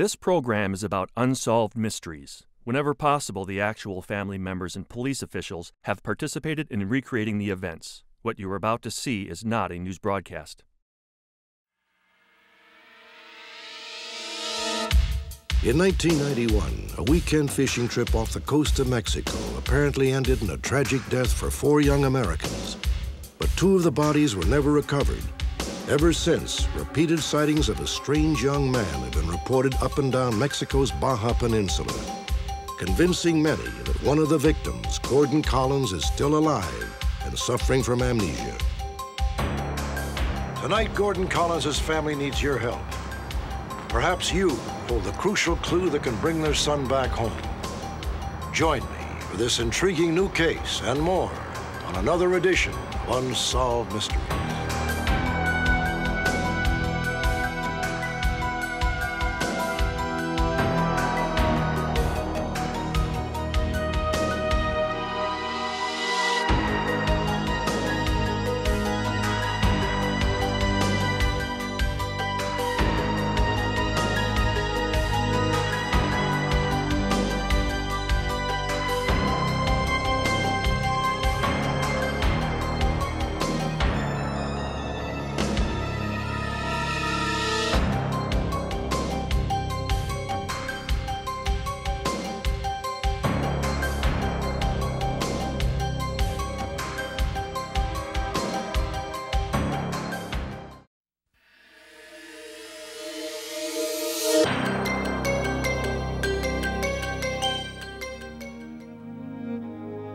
This program is about unsolved mysteries. Whenever possible, the actual family members and police officials have participated in recreating the events. What you are about to see is not a news broadcast. In 1991, a weekend fishing trip off the coast of Mexico apparently ended in a tragic death for 4 young Americans. But 2 of the bodies were never recovered. Ever since, repeated sightings of a strange young man have been reported up and down Mexico's Baja Peninsula, convincing many that one of the victims, Gordon Collins, is still alive and suffering from amnesia. Tonight, Gordon Collins' family needs your help. Perhaps you hold the crucial clue that can bring their son back home. Join me for this intriguing new case and more on another edition of Unsolved Mysteries.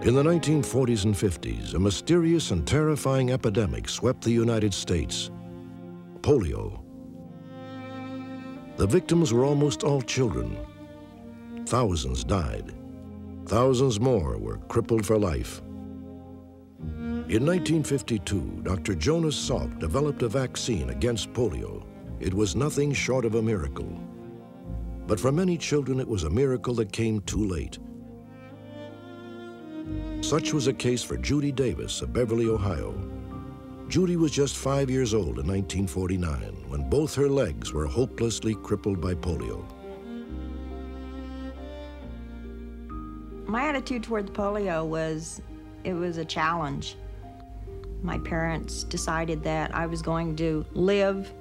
In the 1940s and 50s, a mysterious and terrifying epidemic swept the United States: polio. The victims were almost all children. Thousands died. Thousands more were crippled for life. In 1952, Dr. Jonas Salk developed a vaccine against polio. It was nothing short of a miracle. But for many children, it was a miracle that came too late. Such was the case for Judy Davis of Beverly, Ohio. Judy was just 5 years old in 1949 when both her legs were hopelessly crippled by polio. My attitude toward the polio was, it was a challenge. My parents decided that I was going to live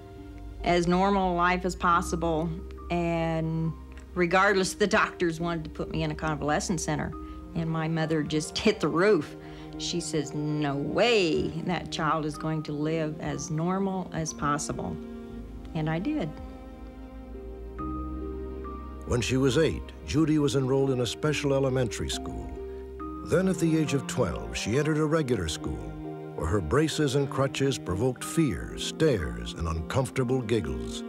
as normal a life as possible, and regardless, the doctors wanted to put me in a convalescent center. And my mother just hit the roof. She says, no way that child is going to live as normal as possible. And I did. When she was 8, Judy was enrolled in a special elementary school. Then at the age of 12, she entered a regular school where her braces and crutches provoked fear, stares, and uncomfortable giggles.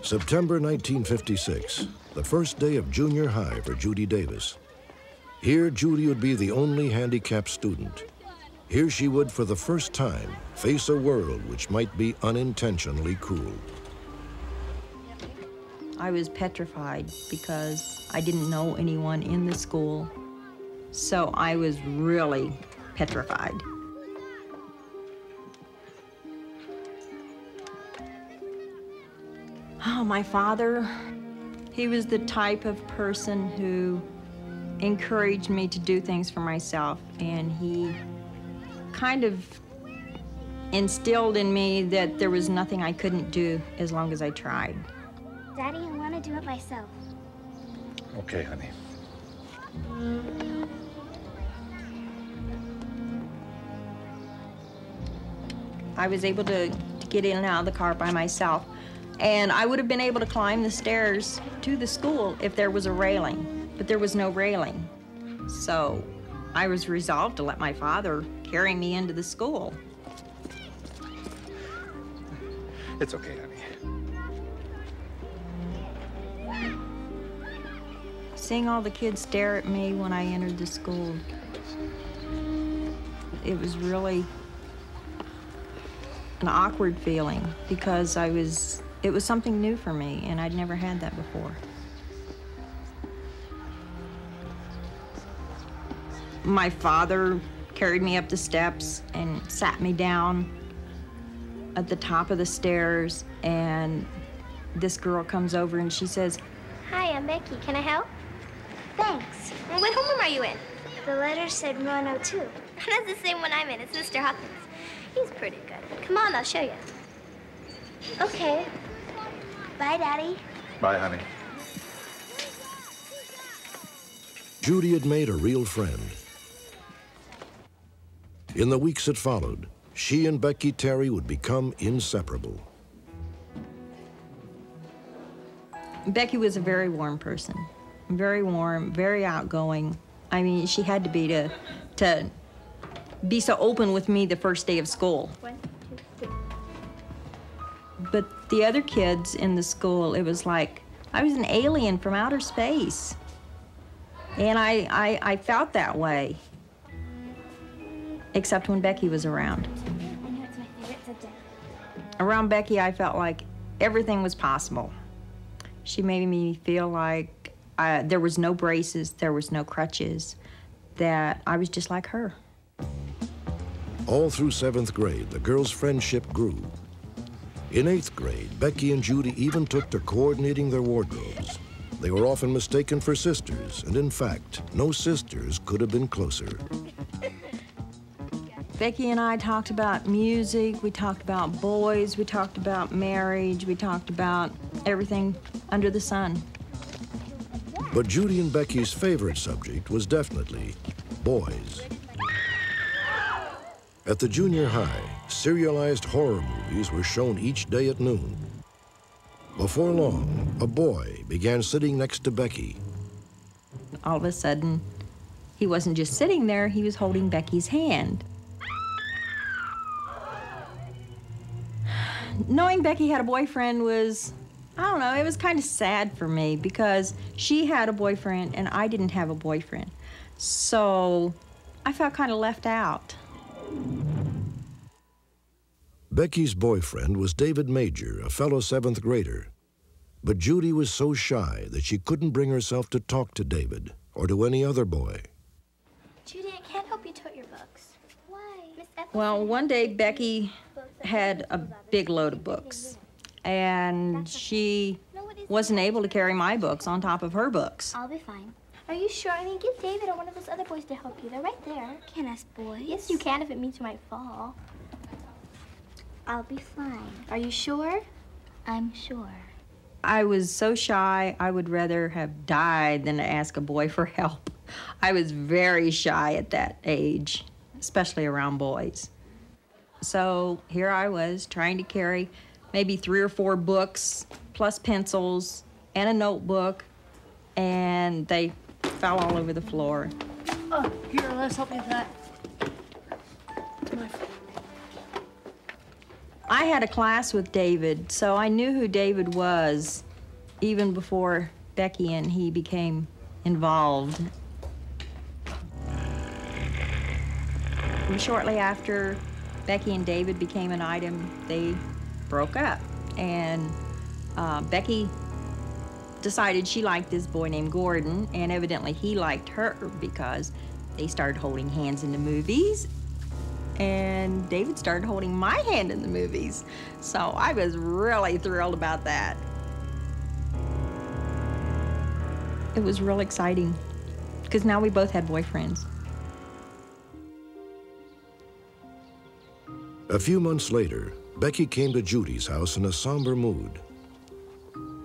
September 1956, the first day of junior high for Judy Davis. Here, Judy would be the only handicapped student. Here she would, for the first time, face a world which might be unintentionally cruel. I was petrified because I didn't know anyone in the school, so I was really petrified. Oh, my father, he was the type of person who encouraged me to do things for myself, and he kind of instilled in me that there was nothing I couldn't do as long as I tried. Daddy, I want to do it myself. Okay, honey. I was able to get in and out of the car by myself. And I would have been able to climb the stairs to the school if there was a railing, but there was no railing. So I was resolved to let my father carry me into the school. It's okay, honey. Seeing all the kids stare at me when I entered the school, it was really an awkward feeling because it was something new for me, and I'd never had that before. My father carried me up the steps and sat me down at the top of the stairs, and this girl comes over and she says, Hi, I'm Becky. Can I help? Thanks. What homeroom are you in? The letter said 102. That's the same one I'm in. It's Mr. Hawkins. He's pretty good. Come on, I'll show you. Okay. Bye, Daddy. Bye, honey. Judy had made a real friend. In the weeks that followed, she and Becky Terry would become inseparable. Becky was a very warm person. Very warm, very outgoing. I mean, she had to be to be so open with me the first day of school. 1, 2, 3. But the other kids in the school, it was like I was an alien from outer space. And I felt that way, except when Becky was around. I know it's my favorite subject. Around Becky, I felt like everything was possible. She made me feel like there was no braces, there was no crutches, that I was just like her. All through 7th grade, the girls' friendship grew. In 8th grade, Becky and Judy even took to coordinating their wardrobes. They were often mistaken for sisters, and in fact, no sisters could have been closer. Becky and I talked about music, we talked about boys, we talked about marriage, we talked about everything under the sun. But Judy and Becky's favorite subject was definitely boys. At the junior high, serialized horror movies were shown each day at noon. Before long, a boy began sitting next to Becky. All of a sudden, he wasn't just sitting there, he was holding Becky's hand. Knowing Becky had a boyfriend was, I don't know, it was kind of sad for me because she had a boyfriend and I didn't have a boyfriend. So I felt kind of left out. Becky's boyfriend was David Major, a fellow 7th grader. But Judy was so shy that she couldn't bring herself to talk to David or to any other boy. Judy, I can't help you tote your books. Why? Miss Ethel Well, said- one day Becky had a big load of books and she wasn't able to carry my books on top of her books. I'll be fine. Are you sure? I mean, get David or one of those other boys to help you. They're right there. Can us boys? Yes, you can if it means you might fall. I'll be fine. Are you sure? I'm sure. I was so shy, I would rather have died than to ask a boy for help. I was very shy at that age, especially around boys. So here I was trying to carry maybe 3 or 4 books, plus pencils, and a notebook, and they fell all over the floor. Oh, here, let's help you with that. I had a class with David, so I knew who David was even before Becky and he became involved. And shortly after Becky and David became an item, they broke up. And Becky decided she liked this boy named Gordon, and evidently he liked her because they started holding hands in the movies. And David started holding my hand in the movies. So I was really thrilled about that. It was real exciting because now we both had boyfriends. A few months later, Becky came to Judy's house in a somber mood.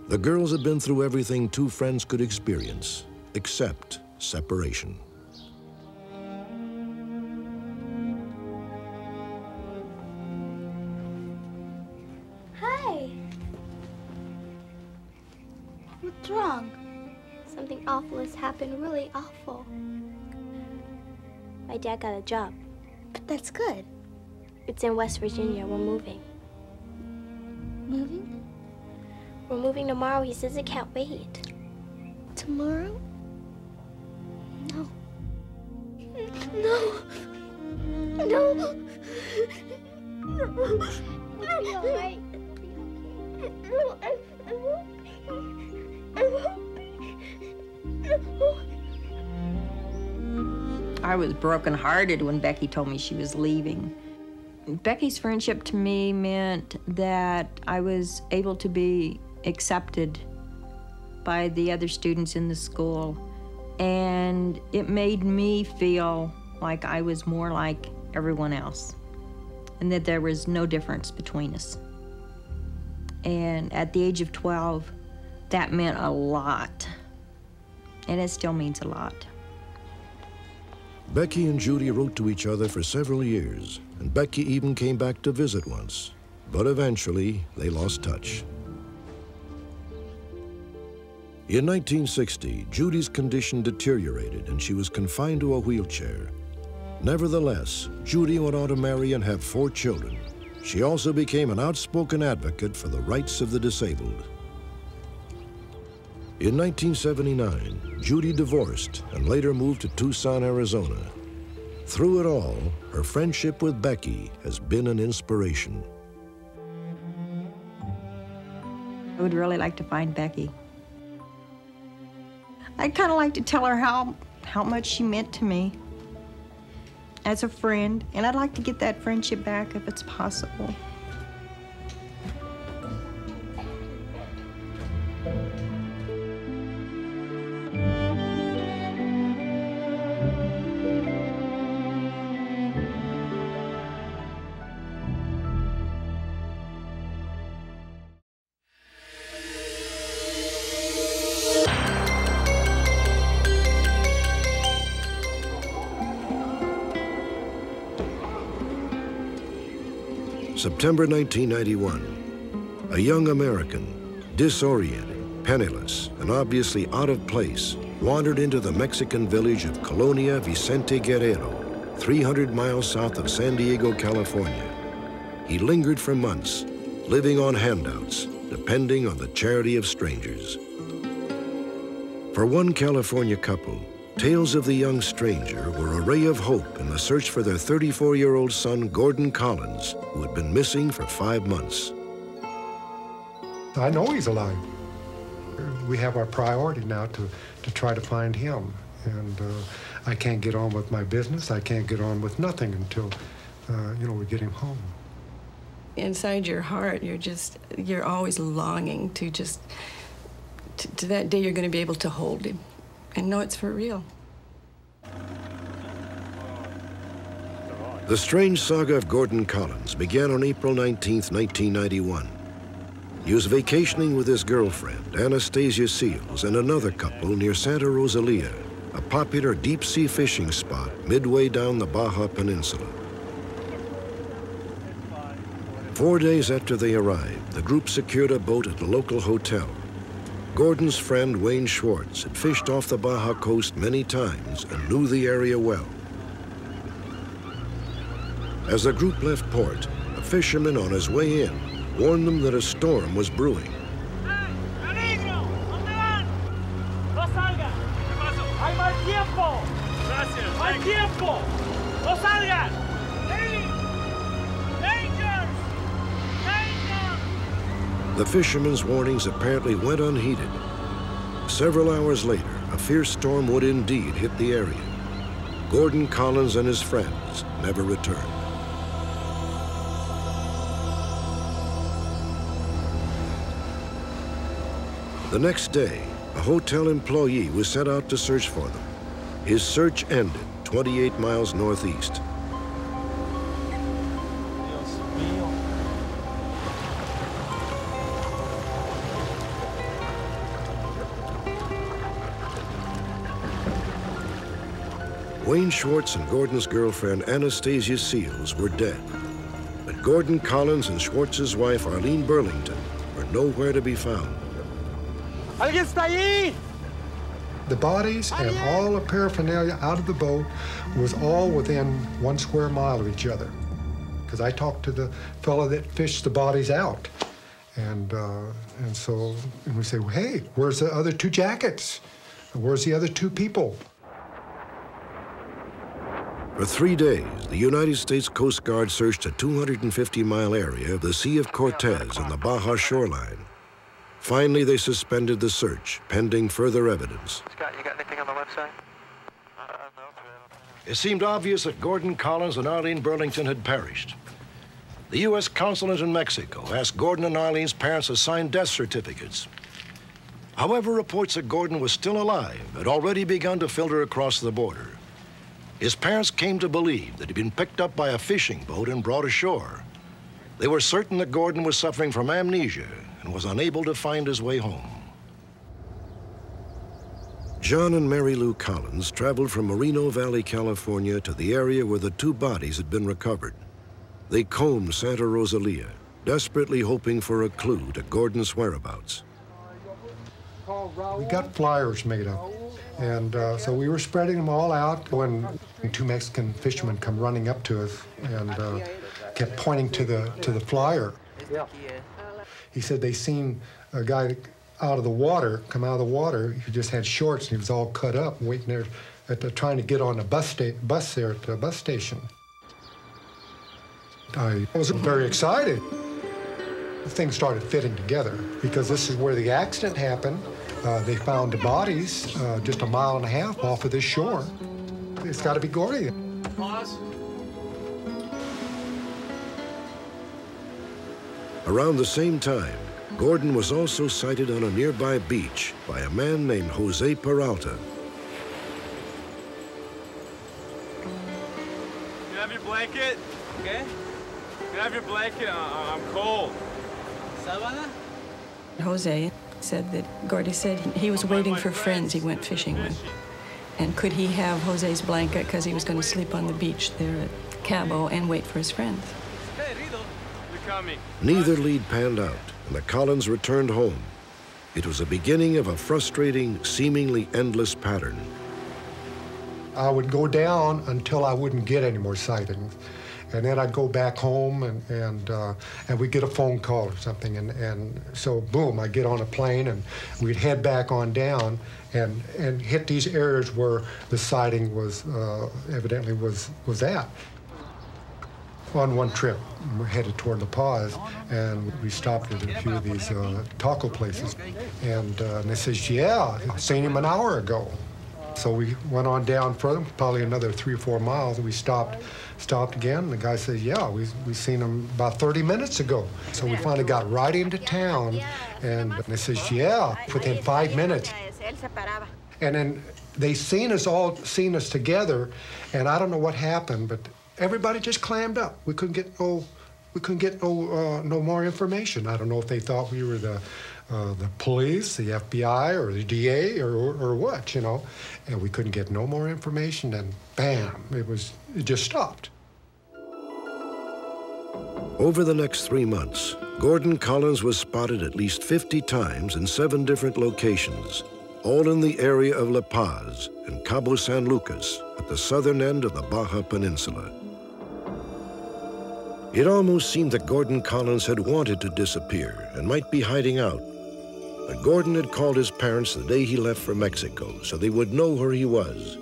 The girls had been through everything 2 friends could experience, except separation. Hi. What's wrong? Something awful has happened, really awful. My dad got a job. But that's good. It's in West Virginia. We're moving. Moving? We're moving tomorrow. He says he can't wait. Tomorrow? No. No. No. No. It'll be all right. It'll be okay. No, I won't be. I won't be. No. I was brokenhearted when Becky told me she was leaving. Becky's friendship to me meant that I was able to be accepted by the other students in the school, and it made me feel like I was more like everyone else, and that there was no difference between us. And at the age of 12, that meant a lot, and it still means a lot. Becky and Judy wrote to each other for several years, and Becky even came back to visit once. But eventually, they lost touch. In 1960, Judy's condition deteriorated and she was confined to a wheelchair. Nevertheless, Judy went on to marry and have 4 children. She also became an outspoken advocate for the rights of the disabled. In 1979, Judy divorced and later moved to Tucson, Arizona. Through it all, her friendship with Becky has been an inspiration. I would really like to find Becky. I'd kind of like to tell her how much she meant to me as a friend, and I'd like to get that friendship back if it's possible. September 1991, a young American, disoriented, penniless, and obviously out of place, wandered into the Mexican village of Colonia Vicente Guerrero, 300 miles south of San Diego, California. He lingered for months, living on handouts, depending on the charity of strangers. For one California couple, tales of the young stranger were a ray of hope in the search for their 34-year-old son, Gordon Collins, who had been missing for 5 months. I know he's alive. We have our priority now to try to find him. And I can't get on with my business. I can't get on with nothing until, we get him home. Inside your heart, you're always longing to to that day you're going to be able to hold him and know it's for real. The strange saga of Gordon Collins began on April 19, 1991. He was vacationing with his girlfriend, Anastasia Seals, and another couple near Santa Rosalia, a popular deep-sea fishing spot midway down the Baja Peninsula. 4 days after they arrived, the group secured a boat at the local hotel. Gordon's friend, Wayne Schwartz, had fished off the Baja coast many times and knew the area well. As the group left port, a fisherman on his way in warned them that a storm was brewing. The fisherman's warnings apparently went unheeded. Several hours later, a fierce storm would indeed hit the area. Gordon Collins and his friends never returned. The next day, a hotel employee was sent out to search for them. His search ended 28 miles northeast. Wayne Schwartz and Gordon's girlfriend, Anastasia Seals, were dead. But Gordon Collins and Schwartz's wife, Arlene Burlington, were nowhere to be found. The bodies and all the paraphernalia out of the boat was all within 1 square mile of each other. Because I talked to the fellow that fished the bodies out. And we say, well, hey, where's the other 2 jackets? Where's the other 2 people? For 3 days, the United States Coast Guard searched a 250-mile area of the Sea of Cortez on the Baja shoreline. Finally, they suspended the search, pending further evidence. Scott, you got anything on the website? It seemed obvious that Gordon Collins and Arlene Burlington had perished. the U.S. consulate in Mexico asked Gordon and Eileen's parents to sign death certificates. However, reports that Gordon was still alive had already begun to filter across the border. His parents came to believe that he'd been picked up by a fishing boat and brought ashore. They were certain that Gordon was suffering from amnesia and was unable to find his way home. John and Mary Lou Collins traveled from Moreno Valley, California to the area where the two bodies had been recovered. They combed Santa Rosalia, desperately hoping for a clue to Gordon's whereabouts. We got flyers made up, and so we were spreading them all out when two Mexican fishermen come running up to us and kept pointing to the flyer. He said they seen a guy come out of the water. He just had shorts and he was all cut up, waiting there trying to get on a bus there at the bus station. I was very excited. Things started fitting together because this is where the accident happened. They found the bodies just a mile and a half off of this shore. It's got to be Goldie. Pause. Around the same time, Gordon was also sighted on a nearby beach by a man named Jose Peralta. You have your blanket? Okay. You have your blanket? I'm cold. Sabana? Jose said that Goldie said he was waiting for friends he went fishing with. And could he have Jose's blanket because he was going to sleep on the beach there at Cabo and wait for his friends? Hey, Rito. They're coming. Neither lead panned out, and the Collins returned home. It was the beginning of a frustrating, seemingly endless pattern. I would go down until I wouldn't get any more sightings. And then I'd go back home and we'd get a phone call or something. And so, boom, I'd get on a plane and we'd head back on down and hit these areas where the sighting was, evidently was at. On one trip, we're headed toward La Paz, and we stopped at a few of these taco places. And they says, yeah, I seen him an hour ago. So we went on down further, probably another 3 or 4 miles, and we stopped again. And the guy says, yeah, we seen him about 30 minutes ago. So we finally got right into town, and they says, yeah, within 5 minutes. And then they seen us together, and I don't know what happened, but everybody just clammed up. We couldn't get no more information. I don't know if they thought we were the police, the FBI, or the DA, or what, you know. And we couldn't get no more information, and bam, it just stopped. Over the next 3 months, Gordon Collins was spotted at least 50 times in 7 different locations, all in the area of La Paz and Cabo San Lucas at the southern end of the Baja Peninsula. It almost seemed that Gordon Collins had wanted to disappear and might be hiding out. But Gordon had called his parents the day he left for Mexico so they would know where he was.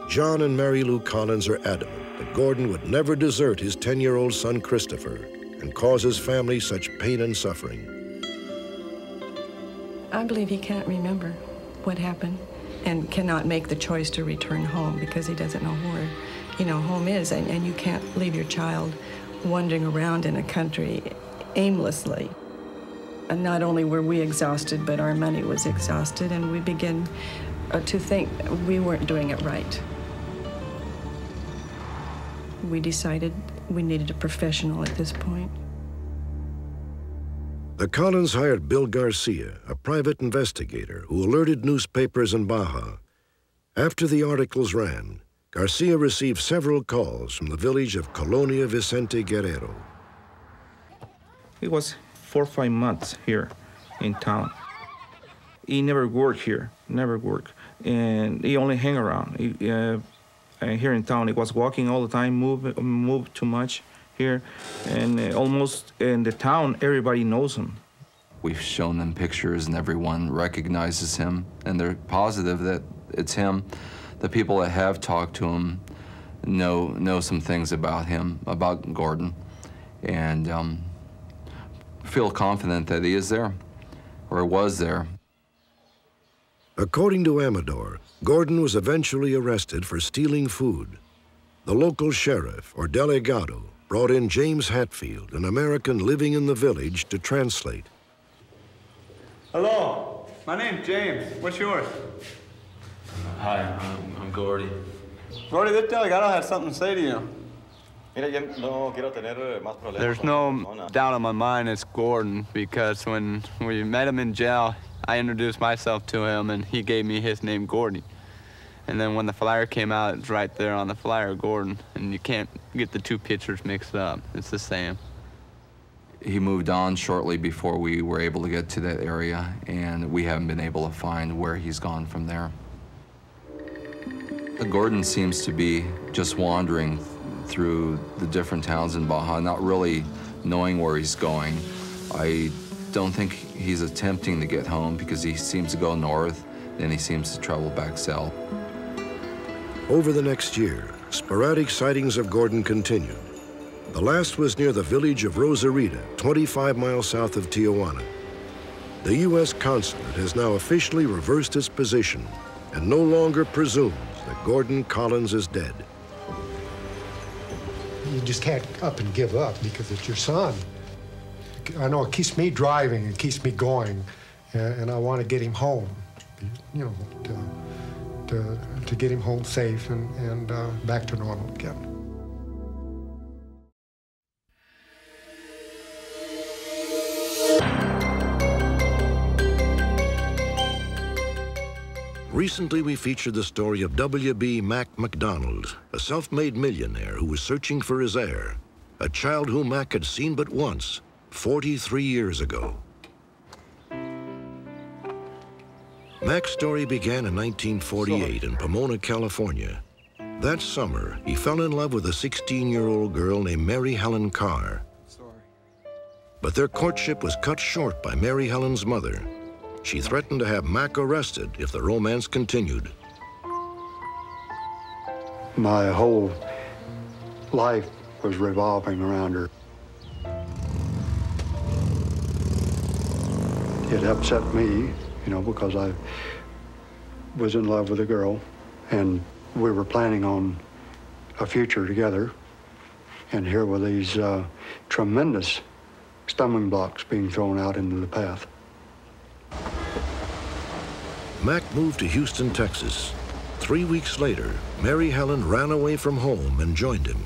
John and Mary Lou Collins are adamant that Gordon would never desert his 10-year-old son Christopher and cause his family such pain and suffering. I believe he can't remember what happened and cannot make the choice to return home because he doesn't know where, home is. And you can't leave your child wandering around in a country aimlessly. And not only were we exhausted, but our money was exhausted, and we began to think we weren't doing it right. We decided we needed a professional at this point. The Collins hired Bill GARCIA, a private investigator who alerted newspapers in Baja. After the articles ran, GARCIA received several calls from the village of Colonia Vicente Guerrero. It was 4 or 5 months here in town. He never worked here, never worked. And he only hang around. Here in town, he was walking all the time, moved too much here. And almost in the town, everybody knows him. We've shown them pictures and everyone recognizes him and they're positive that it's him. The people that have talked to him know some things about him, about Gordon. And feel confident that he is there, or was there. According to Amador, Gordon was eventually arrested for stealing food. The local sheriff, or delegado, brought in James Hatfield, an American living in the village, to translate. Hello, my name's James. What's yours? Hi, I'm Goldie. Goldie, this dog, I don't have something to say to you. There's no doubt on my mind it's Gordon, because when we met him in jail, I introduced myself to him and he gave me his name, Goldie. And then when the flyer came out, it's right there on the flyer, Gordon, and you can't get the two pictures mixed up. It's the same. He moved on shortly before we were able to get to that area, and we haven't been able to find where he's gone from there. Gordon seems to be just wandering through the different towns in Baja, not really knowing where he's going. I don't think he's attempting to get home because he seems to go north, then he seems to travel back south. Over the next year, sporadic sightings of Gordon continued. The last was near the village of Rosarita, 25 miles south of Tijuana. The U.S. consulate has now officially reversed its position and no longer presumes that Gordon Collins is dead. You just can't up and give up because it's your son. I know it keeps me driving, it keeps me going, and I want to get him home, you know, to get him home safe and back to normal again. Recently, we featured the story of W.B. Mac McDonald, a self-made millionaire who was searching for his heir, a child whom Mac had seen but once, 43 years ago. Mac's story began in 1948 in Pomona, California. That summer, he fell in love with a 16-year-old girl named Mary Helen CARR. But their courtship was cut short by Mary Helen's mother. She threatened to have Mac arrested if the romance continued. My whole life was revolving around her. It upset me, you know, because I was in love with a girl and we were planning on a future together. And here were these tremendous stumbling blocks being thrown out into the path. Mac moved to Houston, Texas. 3 weeks later, Mary Helen ran away from home and joined him.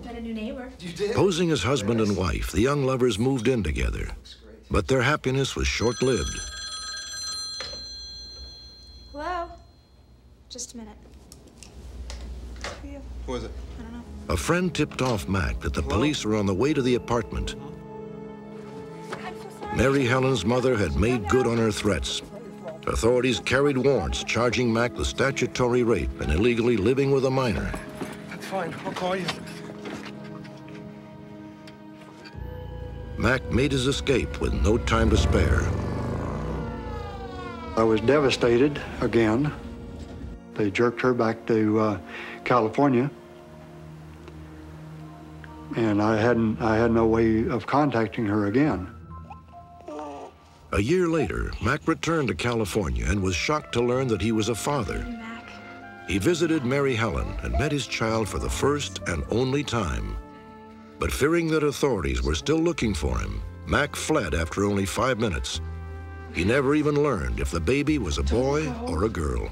Got a new neighbor. You did? Posing as husband and wife, the young lovers moved in together. But their happiness was short-lived. Hello? Just a minute. For you. Who is it? I don't know. A friend tipped off Mac that the police were on the way to the apartment. Mary Helen's mother had made good on her threats. Authorities carried warrants charging Mac with statutory rape and illegally living with a minor. That's fine. I'll call you. Mac made his escape with no time to spare. I was devastated again. They jerked her back to California. And I had no way of contacting her again. A year later, Mac returned to California and was shocked to learn that he was a father. He visited Mary Helen and met his child for the first and only time. But fearing that authorities were still looking for him, Mac fled after only 5 minutes. He never even learned if the baby was a boy or a girl.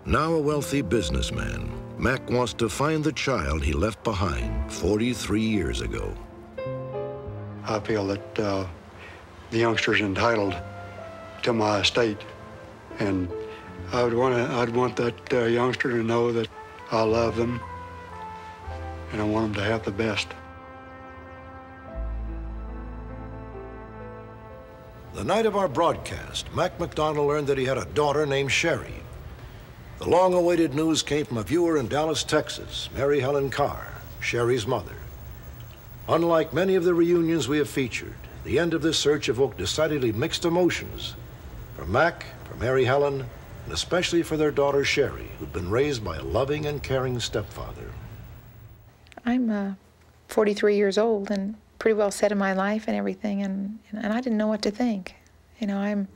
Now a wealthy businessman, Mac wants to find the child he left behind 43 years ago. I feel that the youngster's entitled to my estate, and I'd want that youngster to know that I love them, and I want them to have the best. The night of our broadcast, Mac McDonald learned that he had a daughter named Sherry. The long-awaited news came from a viewer in Dallas, Texas, Mary Helen CARR, Sherry's mother. Unlike many of the reunions we have featured, the end of this search evoked decidedly mixed emotions. For Mac, for Mary Helen, and especially for their daughter Sherry, who'd been raised by a loving and caring stepfather. I'm 43 years old and pretty well set in my life and everything, and I didn't know what to think. You know, I'm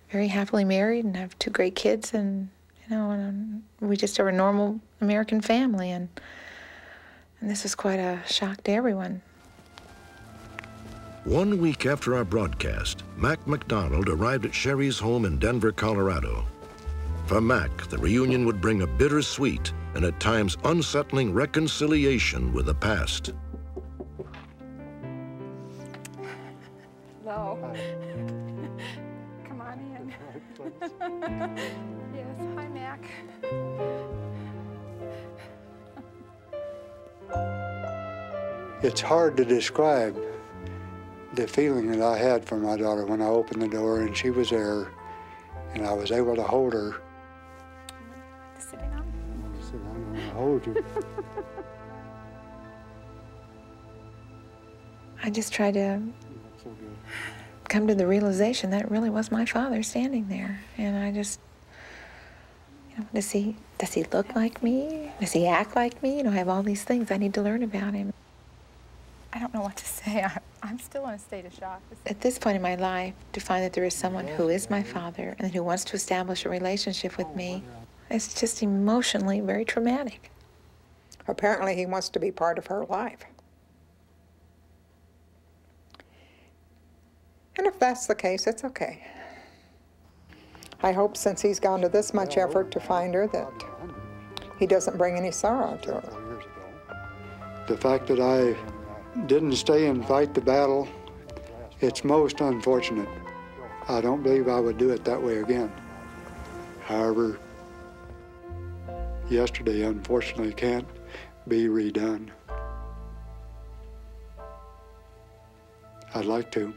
very happily married and have 2 great kids, and you know, and we just are a normal American family, and this was quite a shock to everyone. 1 week after our broadcast, Mac McDonald arrived at Sherry's home in Denver, Colorado. For Mac, the reunion would bring a bittersweet and at times unsettling reconciliation with the past. Hello. Come on in. Yes, hi, Mac. It's hard to describe the feeling that I had for my daughter when I opened the door and she was there and I was able to hold her. Sit down. I want to sit down and hold you. I just tried to come to the realization that it really was my father standing there. And I just, you know, does he look like me? Does he act like me? You know, I have all these things I need to learn about him. I don't know what to say. I'm still in a state of shock. At this point in my life, to find that there is someone who is my father and who wants to establish a relationship with me, it's just emotionally very traumatic. Apparently, he wants to be part of her life. And if that's the case, it's okay. I hope since he's gone to this much effort to find her that he doesn't bring any sorrow to her. The fact that I didn't stay and fight the battle, it's most unfortunate. I don't believe I would do it that way again. However, yesterday unfortunately can't be redone. I'd like to.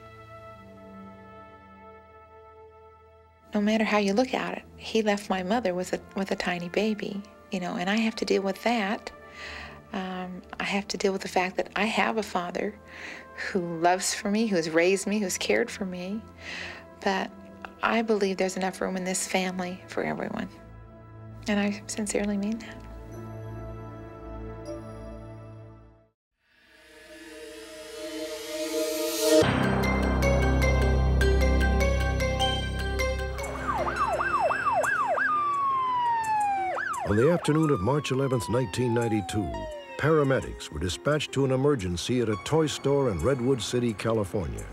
No matter how you look at it, he left my mother with a tiny baby, you know, and I have to deal with that. I have to deal with the fact that I have a father who loves for me, who's raised me, who's cared for me. But I believe there's enough room in this family for everyone. And I sincerely mean that. On the afternoon of March 11th, 1992, paramedics were dispatched to an emergency at a toy store in Redwood City, California.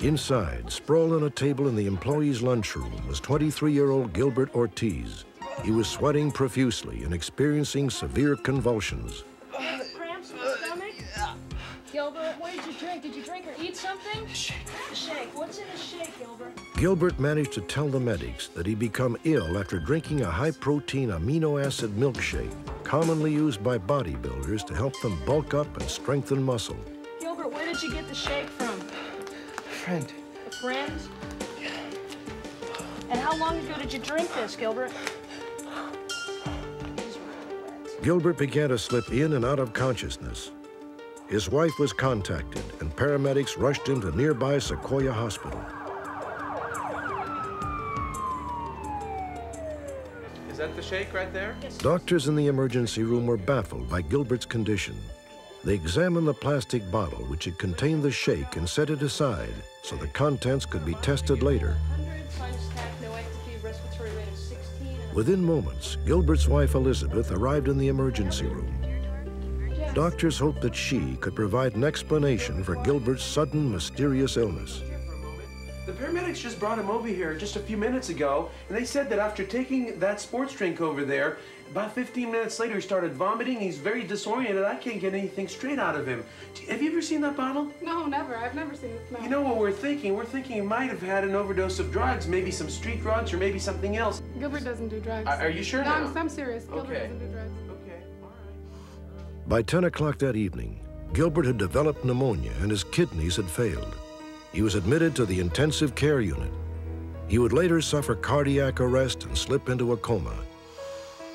Inside, sprawled on a table in the employee's lunchroom, was 23-year-old Gilbert Ortiz. He was sweating profusely and experiencing severe convulsions. Cramps in the stomach? Gilbert, what did you drink? Did you drink or eat something? Shake. What's in the shake, Gilbert? Gilbert managed to tell the medics that he'd become ill after drinking a high-protein amino acid milkshake, commonly used by bodybuilders to help them bulk up and strengthen muscle. Gilbert, where did you get the shake from? Friend. A friend? And how long ago did you drink this, Gilbert? Gilbert began to slip in and out of consciousness. His wife was contacted, and paramedics rushed him to nearby Sequoia Hospital. Is that the shake right there? Doctors in the emergency room were baffled by Gilbert's condition. They examined the plastic bottle which had contained the shake and set it aside so the contents could be tested later. Within moments, Gilbert's wife Elizabeth arrived in the emergency room. Doctors hoped that she could provide an explanation for Gilbert's sudden, mysterious illness. The paramedics just brought him over here just a few minutes ago, and they said that after taking that sports drink over there, about 15 minutes later he started vomiting. He's very disoriented. I can't get anything straight out of him. Have you ever seen that bottle? No, never. I've never seen it. No. You know what we're thinking? We're thinking he might have had an overdose of drugs, maybe some street drugs or maybe something else. Gilbert doesn't do drugs. Are you sure No, now? I'm serious. Gilbert Okay. doesn't do drugs. By 10 o'clock that evening, Gilbert had developed pneumonia and his kidneys had failed. He was admitted to the intensive care unit. He would later suffer cardiac arrest and slip into a coma.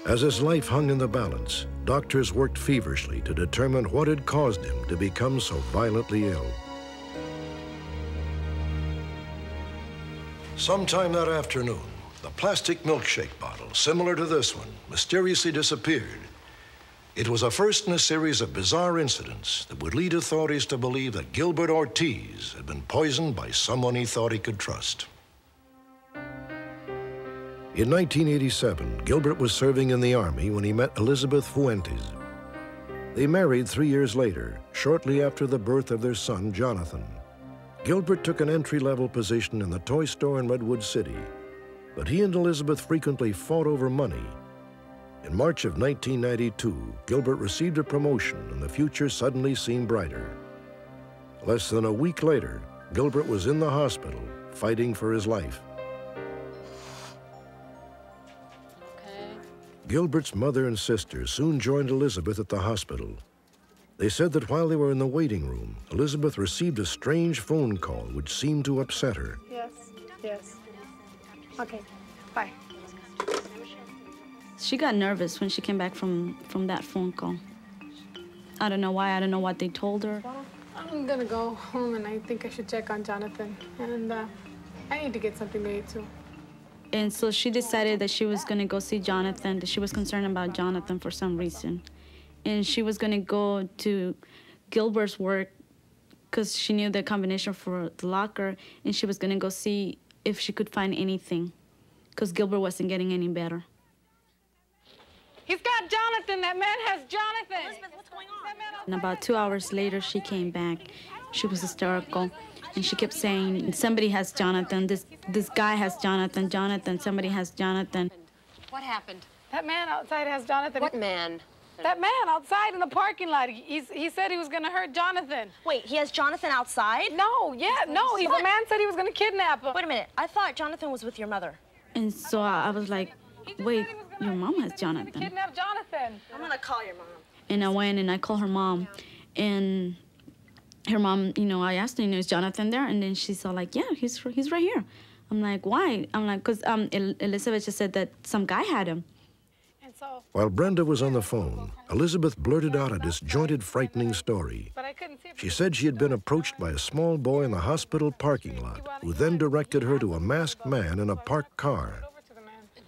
As his life hung in the balance, doctors worked feverishly to determine what had caused him to become so violently ill. Sometime that afternoon, the plastic milkshake bottle, similar to this one, mysteriously disappeared. It was a first in a series of bizarre incidents that would lead authorities to believe that Gilbert Ortiz had been poisoned by someone he thought he could trust. In 1987, Gilbert was serving in the Army when he met Elizabeth Fuentes. They married 3 years later, shortly after the birth of their son, Jonathan. Gilbert took an entry-level position in the toy store in Redwood City, but he and Elizabeth frequently fought over money. In March of 1992, Gilbert received a promotion and the future suddenly seemed brighter. Less than a week later, Gilbert was in the hospital, fighting for his life. Gilbert's mother and sister soon joined Elizabeth at the hospital. They said that while they were in the waiting room, Elizabeth received a strange phone call which seemed to upset her. Yes, yes. Okay, bye. She got nervous when she came back from that phone call. I don't know why, I don't know what they told her. I'm gonna go home and I think I should check on Jonathan. And I need to get something to eat too. And so she decided that she was gonna go see Jonathan, that she was concerned about Jonathan for some reason. And she was gonna go to Gilbert's work because she knew the combination for the locker, and she was gonna go see if she could find anything because Gilbert wasn't getting any better. He's got Jonathan, that man has Jonathan. Elizabeth, what's going on? And about 2 hours later, she came back. She was hysterical. And she kept saying, somebody has Jonathan, this guy has Jonathan, somebody has Jonathan. What happened? That man outside has Jonathan. What man? That man outside in the parking lot. He said he was gonna hurt Jonathan. Wait, he has Jonathan outside? No, no, the man said he was gonna kidnap him. Wait a minute, I thought Jonathan was with your mother. And so I was like, wait, your mom has Jonathan. Kidnap Jonathan. I'm gonna call your mom. And I went and I called her mom, and her mom, I asked her, is Jonathan there? And then she's all like, yeah, he's right here. I'm like, why? I'm like, because Elizabeth just said that some guy had him. While Brenda was on the phone, Elizabeth blurted out a disjointed, frightening story. She said she had been approached by a small boy in the hospital parking lot, who then directed her to a masked man in a parked car.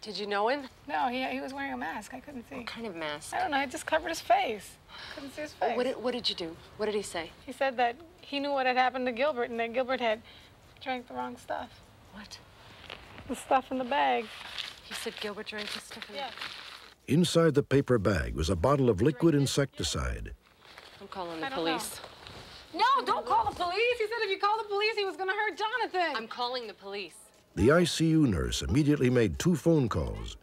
Did you know him? No, he was wearing a mask. I couldn't see. What kind of mask? I don't know. It just covered his face. Couldn't see his face. What did you do? What did he say? He said that he knew what had happened to Gilbert and that Gilbert had drank the wrong stuff. What? The stuff in the bag. He said Gilbert drank the stuff in the bag? Inside the paper bag was a bottle of liquid insecticide. I'm calling the police. No, don't call the police. He said if you call the police, he was going to hurt Jonathan. I'm calling the police. The ICU nurse immediately made 2 phone calls,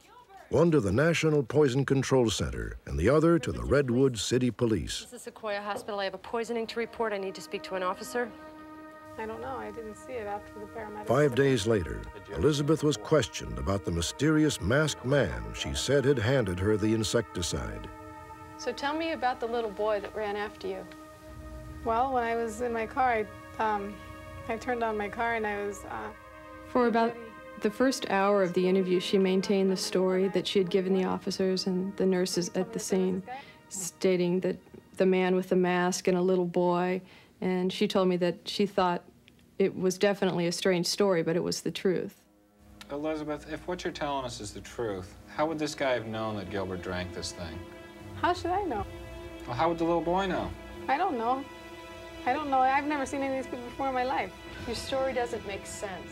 one to the National Poison Control Center and the other to the Redwood City Police. This is Sequoia Hospital. I have a poisoning to report. I need to speak to an officer. I don't know. I didn't see it after the paramedics. 5 days later, Elizabeth was questioned about the mysterious masked man she said had handed her the insecticide. So tell me about the little boy that ran after you. Well, when I was in my car, I turned on my car and I was... For about the first hour of the interview, she maintained the story that she had given the officers and the nurses at the scene, stating that the man with the mask and a little boy, and she told me that she thought it was definitely a strange story, but it was the truth. Elizabeth, if what you're telling us is the truth, how would this guy have known that Gilbert drank this thing? How should I know? Well, how would the little boy know? I don't know. I don't know. I've never seen any of these people before in my life. Your story doesn't make sense.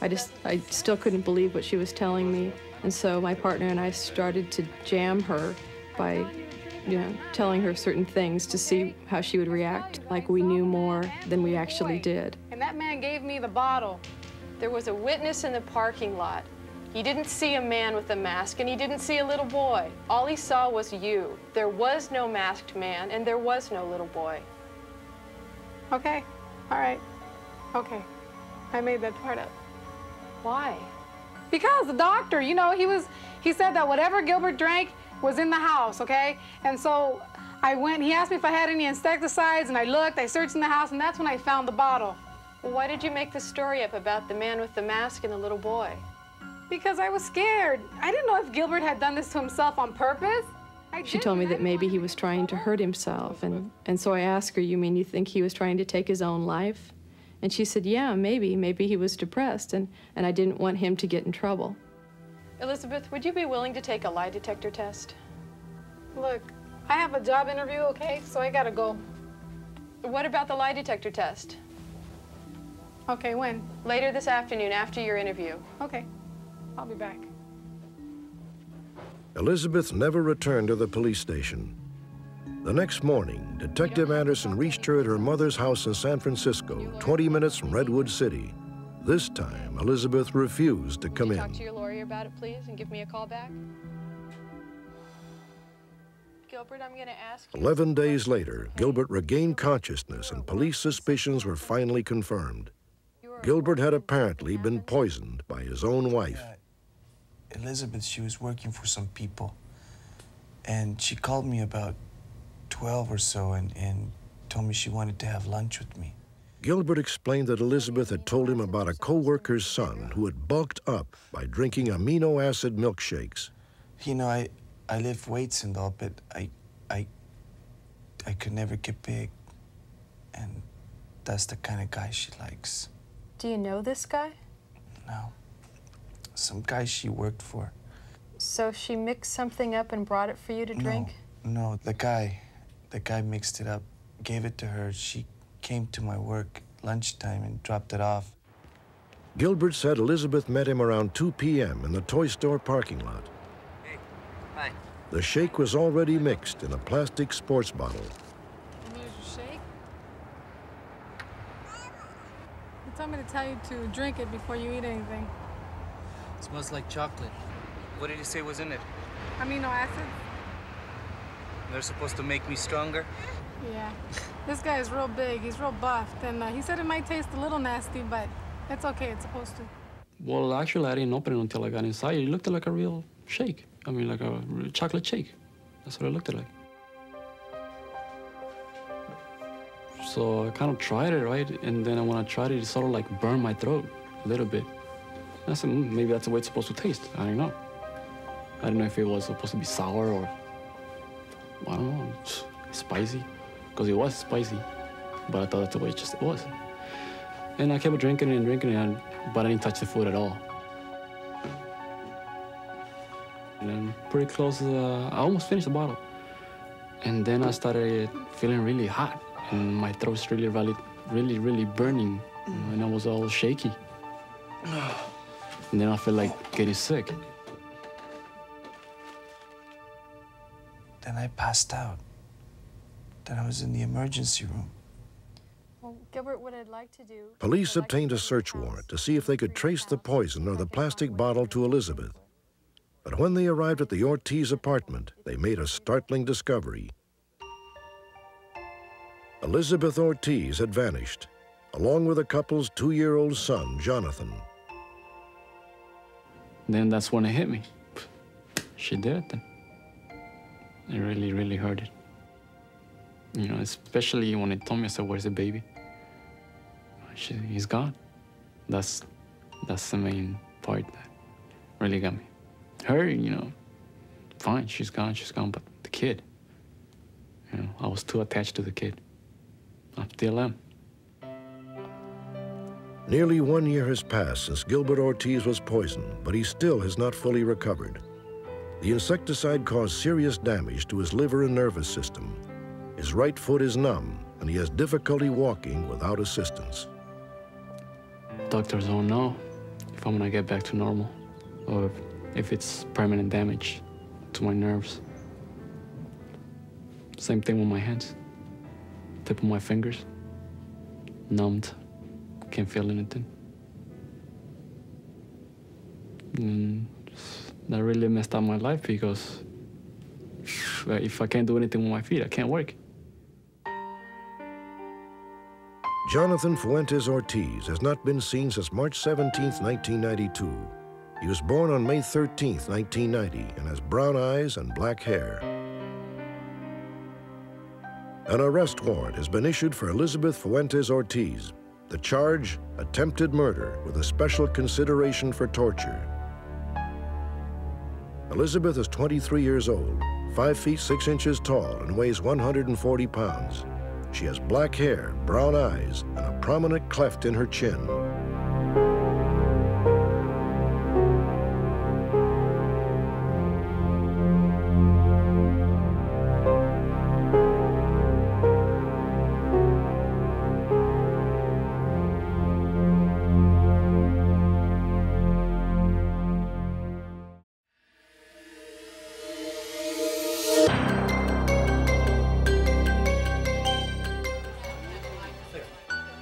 I still couldn't believe what she was telling me, and so my partner and I started to jam her by, telling her certain things to see how she would react, like we knew more than we actually did. And that man gave me the bottle. There was a witness in the parking lot. He didn't see a man with a mask, and he didn't see a little boy. All he saw was you. There was no masked man, and there was no little boy. Okay, all right, okay. I made that part up. Why? Because the doctor, he said that whatever Gilbert drank was in the house, okay? And so I went, he asked me if I had any insecticides, and I looked, I searched in the house, and that's when I found the bottle. Well, why did you make the story up about the man with the mask and the little boy? Because I was scared. I didn't know if Gilbert had done this to himself on purpose. She told me that maybe he was trying to hurt himself, and so I asked her, you mean you think he was trying to take his own life? And she said, yeah, maybe he was depressed, and I didn't want him to get in trouble. Elizabeth, would you be willing to take a lie detector test? Look, I have a job interview, okay? So I gotta go. What about the lie detector test? Okay, when? Later this afternoon, after your interview. Okay, I'll be back. Elizabeth never returned to the police station. The next morning, Detective Anderson reached her at her mother's house in San Francisco, 20 minutes from Redwood City. This time, Elizabeth refused to come in. Talk to your lawyer about it, please, and give me a call back. Gilbert, I'm going to ask you. 11 days later, Gilbert regained consciousness and police suspicions were finally confirmed. Gilbert had apparently been poisoned by his own wife. Elizabeth, she was working for some people, and she called me about 12 or so and told me she wanted to have lunch with me. Gilbert explained that Elizabeth had told him about a co-worker's son who had bulked up by drinking amino acid milkshakes. You know, I lift weights and all, but I could never get big, and that's the kind of guy she likes. Do you know this guy? No. Some guy she worked for. So she mixed something up and brought it for you to drink? No, the guy mixed it up, gave it to her. She came to my work lunchtime and dropped it off. Gilbert said Elizabeth met him around 2 p.m. in the toy store parking lot. Hey, hi. The shake was already mixed in a plastic sports bottle. And here's your shake. He told me to tell you to drink it before you eat anything. It smells like chocolate. What did he say was in it? Amino acids. They're supposed to make me stronger? Yeah. This guy is real big. He's real buffed. And he said it might taste a little nasty, but it's okay. It's supposed to. Well, actually, I didn't open it until I got inside. It looked like a real shake. I mean, like a real chocolate shake. That's what it looked like. So I kind of tried it, right? And then when I tried it, it sort of like burned my throat a little bit. And I said, maybe that's the way it's supposed to taste. I don't know. I don't know if it was supposed to be sour or, I don't know, spicy. Because it was spicy, but I thought that's the way it was. And I kept drinking it and drinking it, but I didn't touch the food at all. And then pretty close, I almost finished the bottle. And then I started feeling really hot, and my throat's really burning, and I was all shaky. And then I felt like getting sick. Then I passed out. Then I was in the emergency room. Well, Gilbert, what I'd like to do... Police obtained a search warrant to see if they could trace the poison or the plastic bottle to Elizabeth. But when they arrived at the Ortiz apartment, they made a startling discovery. Elizabeth Ortiz had vanished, along with the couple's 2-year-old son, Jonathan. Then that's when it hit me. She did it then. It really hurt it. You know, especially when it told me, I said, where's the baby? He's gone. That's the main part that really got me. Her, you know, fine, she's gone, but the kid, you know, I was too attached to the kid. I still am. Nearly 1 year has passed since Gilbert Ortiz was poisoned, but he still has not fully recovered. The insecticide caused serious damage to his liver and nervous system. His right foot is numb, and he has difficulty walking without assistance. Doctors don't know if I'm gonna get back to normal or if it's permanent damage to my nerves. Same thing with my hands. Tip of my fingers, numbed, can't feel anything. And that really messed up my life because if I can't do anything with my feet, I can't work. Jonathan Fuentes Ortiz has not been seen since March 17, 1992. He was born on May 13, 1990, and has brown eyes and black hair. An arrest warrant has been issued for Elizabeth Fuentes Ortiz. The charge, attempted murder with a special consideration for torture. Elizabeth is 23 years old, 5 feet 6 inches tall, and weighs 140 pounds. She has black hair, brown eyes, and a prominent cleft in her chin.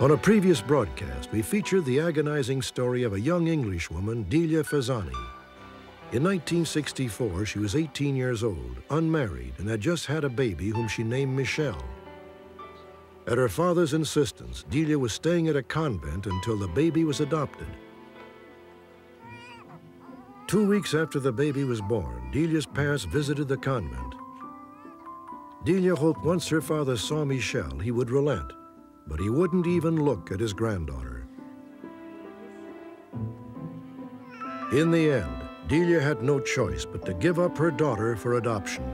On a previous broadcast, we featured the agonizing story of a young Englishwoman, Delia Fazzani. In 1964, she was 18 years old, unmarried, and had just had a baby whom she named Michelle. At her father's insistence, Delia was staying at a convent until the baby was adopted. 2 weeks after the baby was born, Delia's parents visited the convent. Delia hoped once her father saw Michelle, he would relent, but he wouldn't even look at his granddaughter. In the end, Delia had no choice but to give up her daughter for adoption.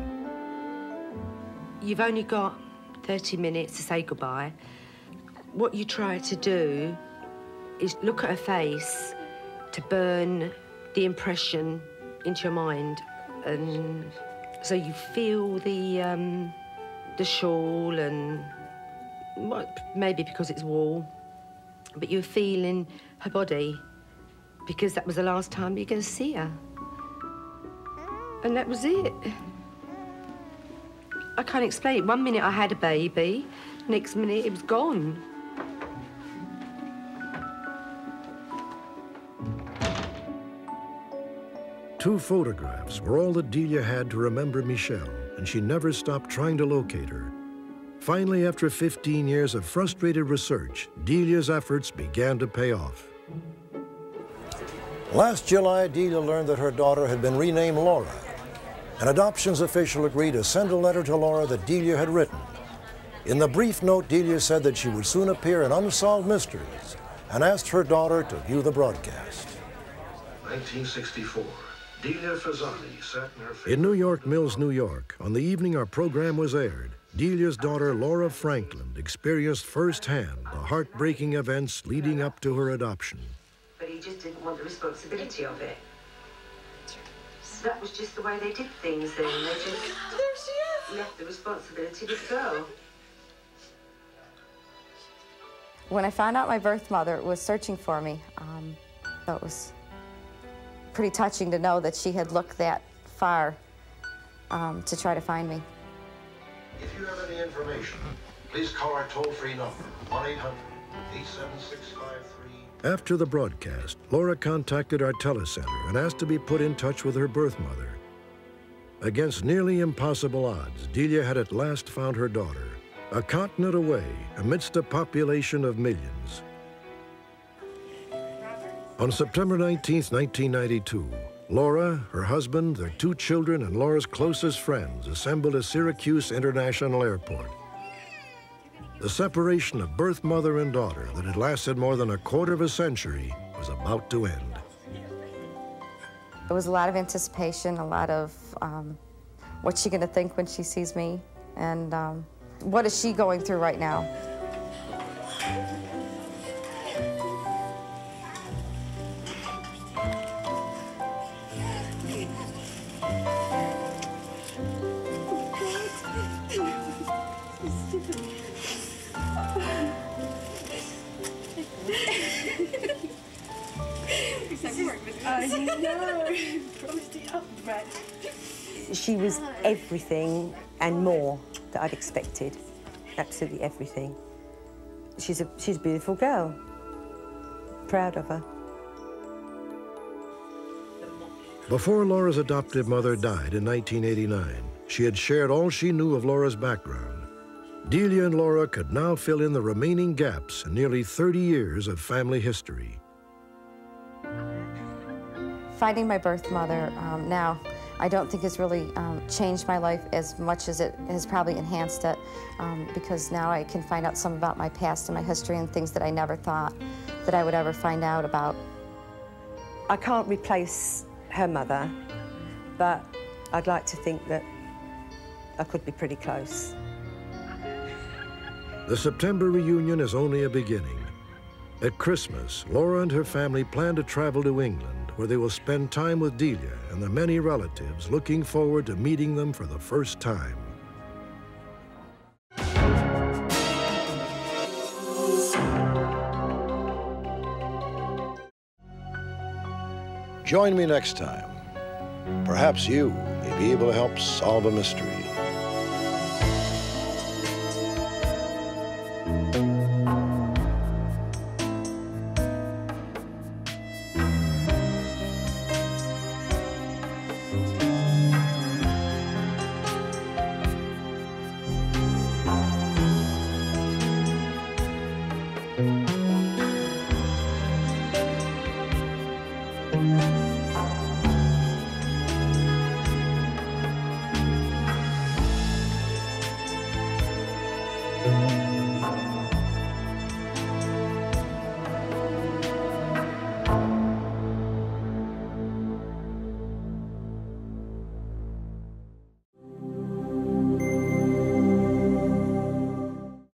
You've only got 30 minutes to say goodbye. What you try to do is look at her face to burn the impression into your mind, and so you feel the shawl, and maybe because it's wool, but you're feeling her body because that was the last time you're going to see her, and that was it. I can't explain it. One minute I had a baby, next minute it was gone. Two photographs were all that Delia had to remember Michelle, and she never stopped trying to locate her. Finally, after 15 years of frustrated research, Delia's efforts began to pay off. Last July, Delia learned that her daughter had been renamed Laura. An adoptions official agreed to send a letter to Laura that Delia had written. In the brief note, Delia said that she would soon appear in Unsolved Mysteries and asked her daughter to view the broadcast. 1964. Delia Fazzani sat in her In New York Mills, New York, on the evening our program was aired, Delia's daughter, Laura Franklin, experienced firsthand the heartbreaking events leading up to her adoption. But he just didn't want the responsibility of it. That was just the way they did things then. They just left the responsibility with the girl. When I found out my birth mother was searching for me, that was pretty touching to know that she had looked that far to try to find me. If you have any information, please call our toll-free number, 1-800-876-53. After the broadcast, Laura contacted our telecenter and asked to be put in touch with her birth mother. Against nearly impossible odds, Delia had at last found her daughter, a continent away amidst a population of millions. On September 19, 1992, Laura, her husband, their 2 children, and Laura's closest friends assembled at Syracuse International Airport. The separation of birth mother and daughter that had lasted more than a quarter of a century was about to end. There was a lot of anticipation, a lot of what's she going to think when she sees me, and what is she going through right now? She was everything and more that I'd expected. Absolutely everything. She's a beautiful girl. Proud of her. Before Laura's adoptive mother died in 1989, she had shared all she knew of Laura's background. Delia and Laura could now fill in the remaining gaps in nearly 30 years of family history. Finding my birth mother now, I don't think it's really changed my life as much as it has probably enhanced it, because now I can find out some about my past and my history and things that I never thought that I would ever find out about. I can't replace her mother, but I'd like to think that I could be pretty close. The September reunion is only a beginning. At Christmas, Laura and her family plan to travel to England, where they will spend time with Delia and the many relatives looking forward to meeting them for the first time. Join me next time. Perhaps you may be able to help solve a mystery.